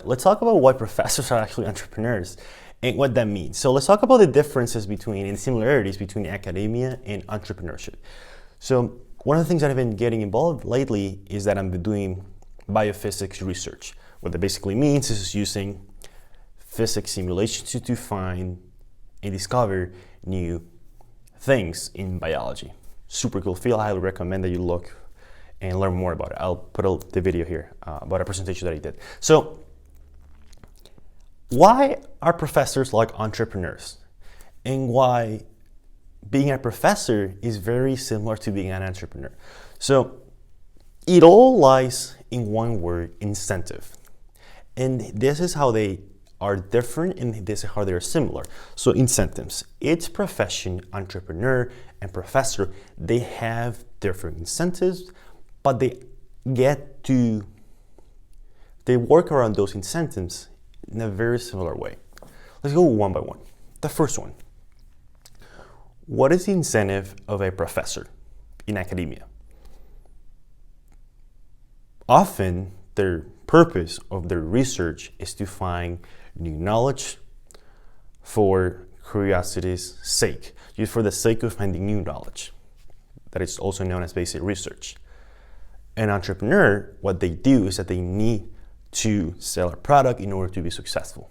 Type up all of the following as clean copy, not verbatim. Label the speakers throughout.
Speaker 1: But let's talk about why professors are actually entrepreneurs and what that means. So let's talk about the differences between and similarities between academia and entrepreneurship. So one of the things that I've been getting involved lately is that I'm doing biophysics research. What that basically means is using physics simulations to find and discover new things in biology. Super cool field. I highly recommend that you look and learn more about it. I'll put the video here about a presentation that I did. So why are professors like entrepreneurs? And why being a professor is very similar to being an entrepreneur. So it all lies in one word: incentive. And this is how they are different, and this is how they are similar. So incentives. Each profession, entrepreneur and professor, they have different incentives, but they work around those incentives in a very similar way. Let's go one by one. The first one. What is the incentive of a professor in academia? Often, their purpose of their research is to find new knowledge for curiosity's sake, just for the sake of finding new knowledge. That is also known as basic research. An entrepreneur, what they do is that they need to sell a product in order to be successful.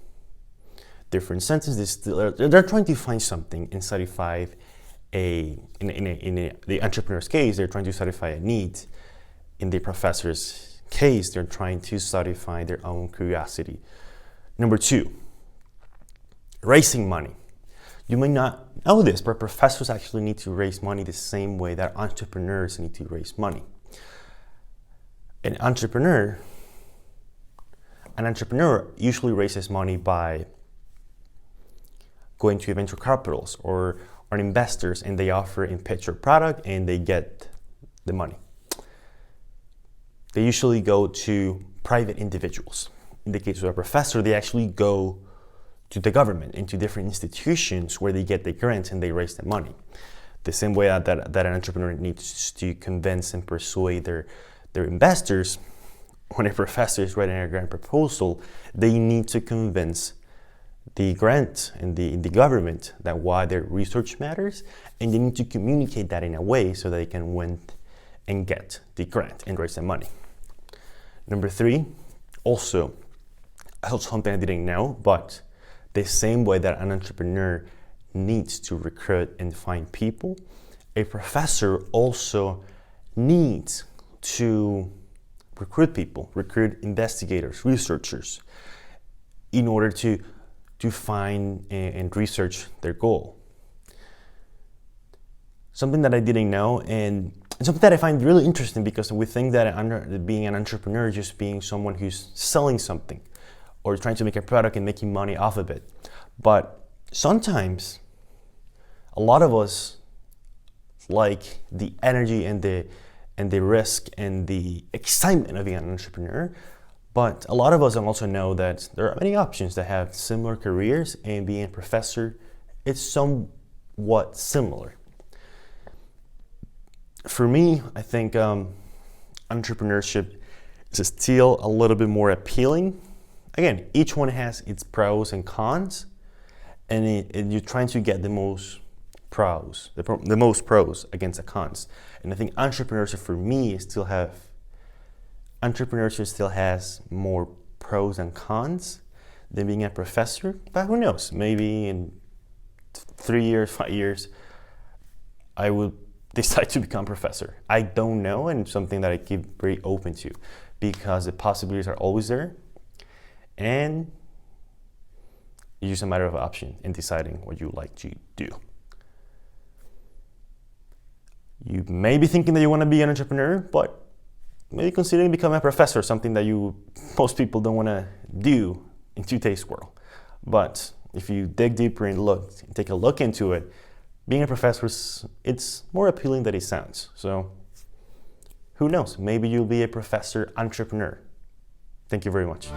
Speaker 1: Different sentences, they're trying to find something and satisfy the entrepreneur's case, they're trying to satisfy a need. In the professor's case, they're trying to satisfy their own curiosity. Number two, raising money. You may not know this, but professors actually need to raise money the same way that entrepreneurs need to raise money. An entrepreneur usually raises money by going to venture capitals or investors, and they offer and pitch their product and they get the money. They usually go to private individuals. In the case of a professor, they actually go to the government and to different institutions where they get the grants and they raise the money. The same way that an entrepreneur needs to convince and persuade their investors, when a professor is writing a grant proposal, they need to convince the grant and the government that why their research matters, and they need to communicate that in a way so that they can win and get the grant and raise the money. Number three, also something I didn't know, but the same way that an entrepreneur needs to recruit and find people, a professor also needs to recruit people, recruit investigators, researchers, in order to find and research their goal. Something that I didn't know, and something that I find really interesting, because we think that being an entrepreneur is just being someone who's selling something or trying to make a product and making money off of it. But sometimes a lot of us like the energy and the risk and the excitement of being an entrepreneur. But a lot of us also know that there are many options that have similar careers, and being a professor, it's somewhat similar. For me, I think entrepreneurship is still a little bit more appealing. Again, each one has its pros and cons, and you're trying to get the most pros against the cons. And I think entrepreneurship for me still has more pros and cons than being a professor. But who knows? Maybe in 3 years, 5 years, I will decide to become a professor. I don't know, and it's something that I keep very open to, because the possibilities are always there, and it's just a matter of option and deciding what you like to do. You may be thinking that you want to be an entrepreneur, but maybe considering becoming a professor, something that most people don't want to do in today's world. But if you dig deeper and take a look into it, being a professor, it's more appealing than it sounds. So who knows? Maybe you'll be a professor entrepreneur. Thank you very much.